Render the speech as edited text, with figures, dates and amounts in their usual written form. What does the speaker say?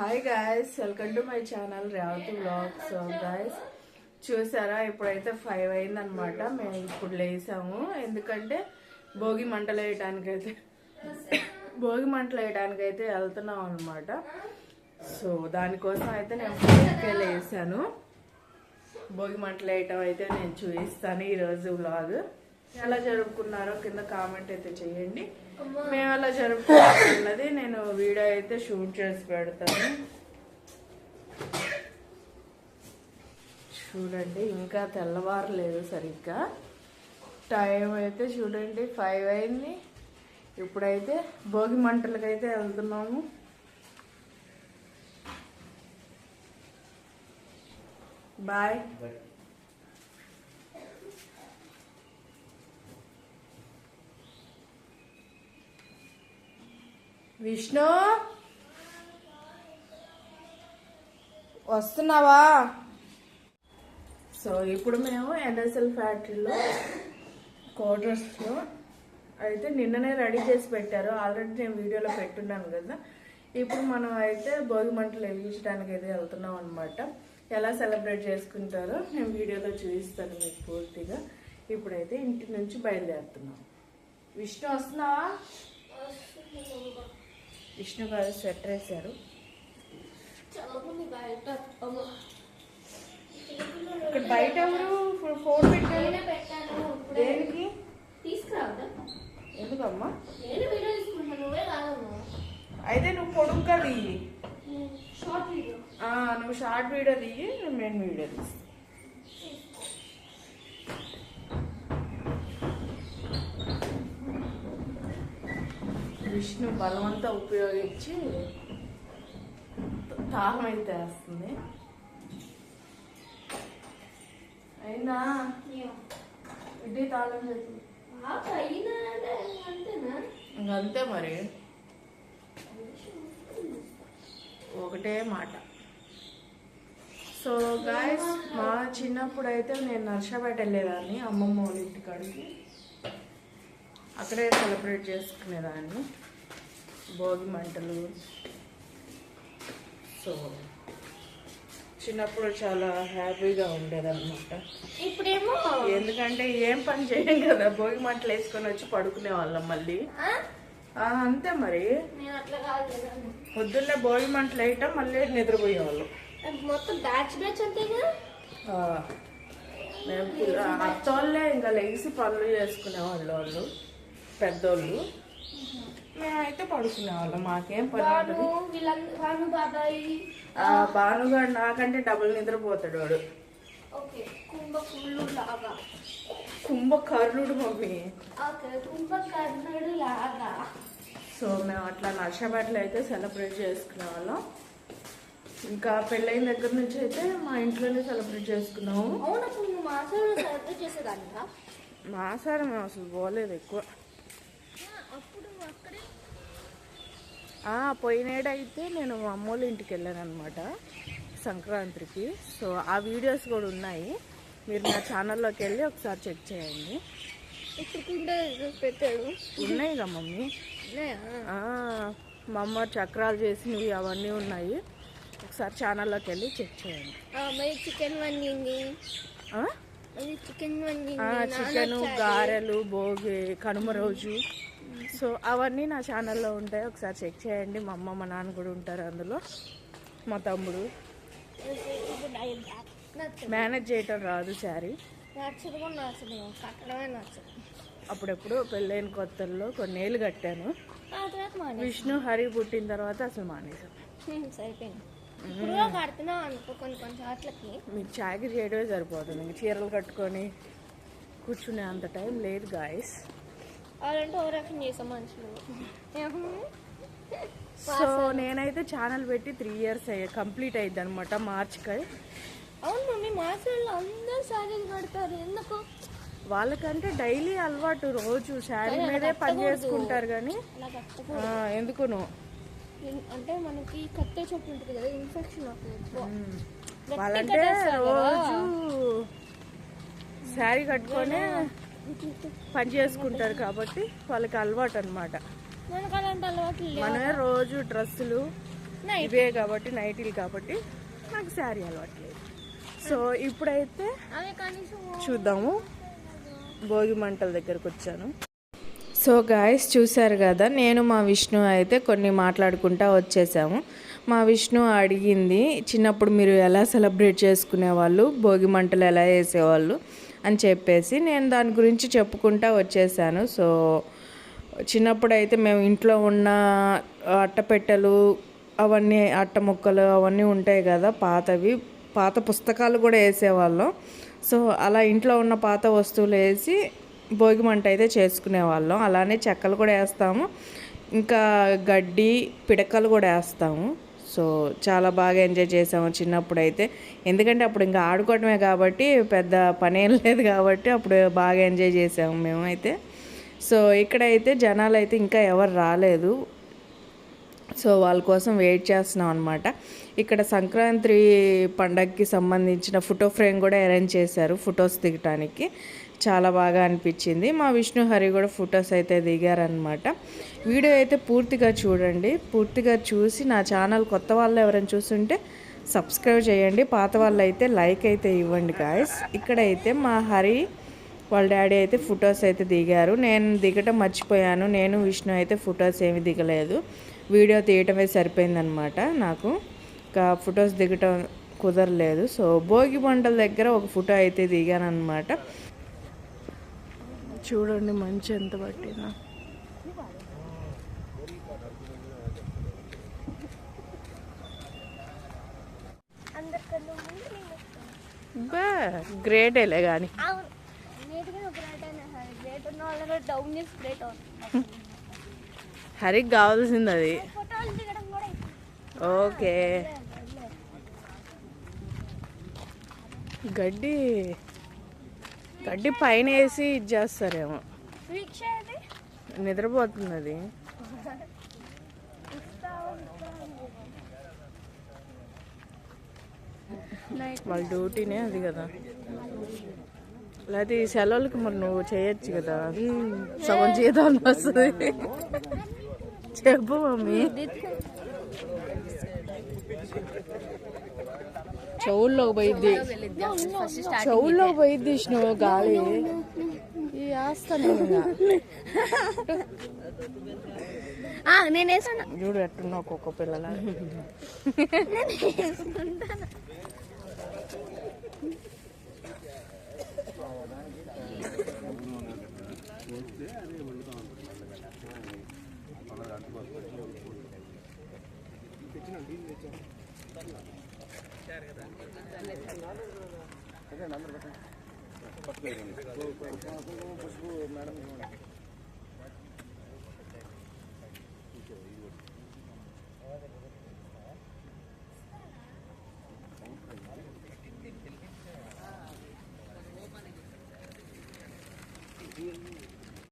Hi guys, welcome to my channel Revathi vlogs. So guys చూసారా, ఇప్పుడైతే 5 అయిందనమాట. మేము ఇప్పుడు లేసాము, ఎందుకంటే భోగి మంటలు వేయడానికైతే వెళ్తున్నాం అనమాట. సో దానికోసం అయితే నేను 5కే లేసాను. భోగి మంటలు వేయటం అయితే నేను చూపిస్తాను ఈరోజు వ్లాగ్. ఎలా జరుపుకున్నారో కింద కామెంట్ అయితే చేయండి. మేము ఎలా జరుపుకున్నది నేను వీడియో అయితే షూట్ చేసి పెడతాను. చూడండి, ఇంకా తెల్లవారలేదు సరిగ్గా. టైం అయితే చూడండి 5 అయింది. ఇప్పుడైతే భోగి మంటలకైతే వెళ్తున్నాము. బాయ్. విష్ణు వస్తున్నావా? సో ఇప్పుడు మేము ఎన్ఎస్ఎల్ ఫ్యాక్టరీలో క్వార్టర్స్లో అయితే నిన్ననే రెడీ చేసి పెట్టారు. ఆల్రెడీ నేను వీడియోలో పెట్టున్నాను కదా. ఇప్పుడు మనం అయితే భోగి మంటలు వెలిగించడానికి అయితే వెళ్తున్నాం అనమాట. ఎలా సెలబ్రేట్ చేసుకుంటారో నేను వీడియోలో చూపిస్తాను మీకు పూర్తిగా. ఇప్పుడైతే ఇంటి నుంచి బయలుదేరుతున్నాం. విష్ణు వస్తున్నావా? విష్ణు గారు స్వెటర్ వేశారు. ఇక్కడ బయట ఎవరు ఫోన్ పెట్టారు? దేనికి? ఎందుకమ్మా? అయితే నువ్వు పొడుగు కదా, నువ్వు షార్ట్ వీడియో దిగి, నేను వీడియో తీస్తాను. విష్ణు బలవంతా ఉపయోగించి తాళం అయితే వేస్తుంది. అయినా ఇడ్లీ తాళం చేస్తుంది ఇంకంతే మరి. ఒకటే మాట. సో గాయస్, మా చిన్నప్పుడు అయితే నేను నర్సాపేట వెళ్ళేదాన్ని అమ్మమ్మ వాళ్ళ ఇంటికాడికి. అక్కడే సెలబ్రేట్ చేసుకునేదాన్ని భోగి మంటలు. సో చిన్నప్పుడు చాలా హ్యాపీగా ఉండేదన్నమాట. ఇప్పుడేమో ఎందుకంటే ఏం పని చేయం కదా, భోగి మంటలు వేసుకొని వచ్చి పడుకునే వాళ్ళం మళ్ళీ. అంతే మరి. పొద్దున్నే భోగి మంటలు వేయటం, మళ్ళీ నిద్రపోయేవాళ్ళం. మొత్తం బ్యాచ్ బ్యాచ్ అంతేగా. మేము అత్తోళ్ళే ఇంకా లేచి పనులు చేసుకునేవాళ్ళు. వాళ్ళు పెద్దోళ్ళు, మేమైతే పడుకునేవాళ్ళం. మాకేం పని. భానుగాడు నాకంటే డబుల్ నిద్రపోతాడు వాడు. కుంభకర్ణుడు మమ్మీ. సో మేము అట్లా నర్సాపేటలో అయితే సెలబ్రేట్ చేసుకునేవాళ్ళం. ఇంకా పెళ్ళైన దగ్గర నుంచి అయితే మా ఇంట్లోనే సెలబ్రేట్ చేసుకున్నాము. మాసారం మేము అసలు పోలేదు ఎక్కువ. పోయినేడైతే నేను మా అమ్మోళ్ళ ఇంటికి వెళ్ళాను అనమాట సంక్రాంతికి. సో ఆ వీడియోస్ కూడా ఉన్నాయి, మీరు నా ఛానల్లోకి వెళ్ళి ఒకసారి చెక్ చేయండి. ఉన్నాయి కదా మమ్మీ, మా అమ్మ చక్రాలు చేసినవి అవన్నీ ఉన్నాయి. ఒకసారి ఛానల్లోకి వెళ్ళి చెక్ చేయండి. చికెన్, గారెలు, భోగి, కనుమ రోజు. సో అవన్నీ నా ఛానల్లో ఉంటాయి, ఒకసారి చెక్ చేయండి. మా అమ్మ మా నాన్న కూడా ఉంటారు అందులో. మా తమ్ముడు. మేనేజ్ చేయటం రాదు శారీ. అప్పుడెప్పుడు పెళ్ళైన కొత్తల్లో కొన్నేళ్ళు కట్టాను. విష్ణు హరి పుట్టిన తర్వాత అసలు మానేసాను. మీకు చాకరీ చేయడమే సరిపోతుంది, ఇంక చీరలు కట్టుకొని కూర్చునే అంత టైం లేదు గాయస్. సో నేనైతే ఛానల్ పెట్టి 3 years కంప్లీట్ అయ్యింది అనమాట మార్చికి. అవును మమ్మీ, మా సైడ్లో అందరూ శారీలు కడతారు. ఎందుకు? వాళ్ళకంటే డైలీ అలవాటు, రోజు శారీ మీదే పని చేసుకుంటారు. కానీ ఎందుకును అంటే మనకి కత్తే చొప్పు ఉంటుంది కదా, ఇన్ఫెక్షన్ అవుతుంది. వాళ్ళంటే రోజు శారీ కట్టుకొని పని చేసుకుంటారు కాబట్టి వాళ్ళకి అలవాటు అనమాట. మనమే రోజు డ్రెస్సులు ఇవే కాబట్టి నైటీలు కాబట్టి నాకు శారీ అలవాట్లేదు. సో ఇప్పుడైతే అవి కనీసం చూద్దాము. భోగి మంటల దగ్గరకు వచ్చాను. సో గాయస్ చూశారు కదా, నేను మా విష్ణు అయితే కొన్ని మాట్లాడుకుంటా వచ్చేసాము. మా విష్ణు అడిగింది చిన్నప్పుడు మీరు ఎలా సెలబ్రేట్ చేసుకునేవాళ్ళు, భోగి మంటలు ఎలా వేసేవాళ్ళు అని చెప్పేసి నేను దాని గురించి చెప్పుకుంటా వచ్చేసాను. సో చిన్నప్పుడు అయితే మేము ఇంట్లో ఉన్న అట్టపెట్టెలు అవన్నీ అట్ట ముక్కలు అవన్నీ ఉంటాయి కదా పాతవి, పాత పుస్తకాలు కూడా వేసేవాళ్ళం. సో అలా ఇంట్లో ఉన్న పాత వస్తువులు వేసి భోగి మంట అయితే చేసుకునేవాళ్ళం. అలానే చెక్కలు కూడా వేస్తాము, ఇంకా గడ్డి పిడకలు కూడా వేస్తాము. సో చాలా బాగా ఎంజాయ్ చేసాము చిన్నప్పుడు అయితే. ఎందుకంటే అప్పుడు ఇంకా ఆడుకోవడమే కాబట్టి పెద్ద పనేం లేదు కాబట్టి అప్పుడు బాగా ఎంజాయ్ చేసాము మేమైతే. సో ఇక్కడైతే జనాలు అయితే ఇంకా ఎవరు రాలేదు. సో వాళ్ళ కోసం వెయిట్ చేస్తున్నాం అనమాట. ఇక్కడ సంక్రాంతి పండగకి సంబంధించిన ఫోటో ఫ్రేమ్ కూడా అరేంజ్ చేశారు ఫొటోస్ దిగటానికి. చాలా బాగా అనిపించింది. మా విష్ణు హరి కూడా ఫొటోస్ అయితే దిగారనమాట. వీడియో అయితే పూర్తిగా చూడండి. పూర్తిగా చూసి నా ఛానల్ కొత్త వాళ్ళు ఎవరైనా చూస్తుంటే సబ్స్క్రైబ్ చేయండి, పాత వాళ్ళు అయితే లైక్ అయితే ఇవ్వండి గాయస్. ఇక్కడైతే మా హరి వాళ్ళ డాడీ అయితే ఫొటోస్ అయితే దిగారు. నేను దిగటం మర్చిపోయాను. నేను విష్ణు అయితే ఫొటోస్ ఏమి దిగలేదు, వీడియో తీయటమే సరిపోయిందనమాట నాకు. ఇంకా ఫొటోస్ దిగటం కుదరలేదు. సో భోగి మంటల దగ్గర ఒక ఫోటో అయితే దిగానమాట. చూడండి మంచి ఎంత పట్టినా. అందరికన్నా ముందు నేను బా గ్రేటేలే కానీ. అవును, నీట్గా గ్రేట్ అయినా సరే గ్రేట్ ఉన్న వాళ్ళని డౌన్ చేసి గ్రేట్ అవుతుంది. హరికి కావాల్సింది అది. ఫోటోలు దిగడం కూడా ఓకే. గడ్డి పైన వేసి ఇది చేస్తారేమో. వీక్ష అది నిద్రపోతుంది అది. వాళ్ళ డ్యూటీనే అది కదా. లేకపోతే ఈ సెలవులకి మరి నువ్వు చేయొచ్చు కదా, సగం జీతం వస్తుంది. చెప్పు మమ్మీ. చెవుల్లోకి పోయిద్ది, చెవుల్లోకి పోయిద్ది విష్ణు గాలి. ఈ ఆస్తాను నేను వేసాను చూడు ఎట్టున్నా ఒక్కొక్క పిల్లల.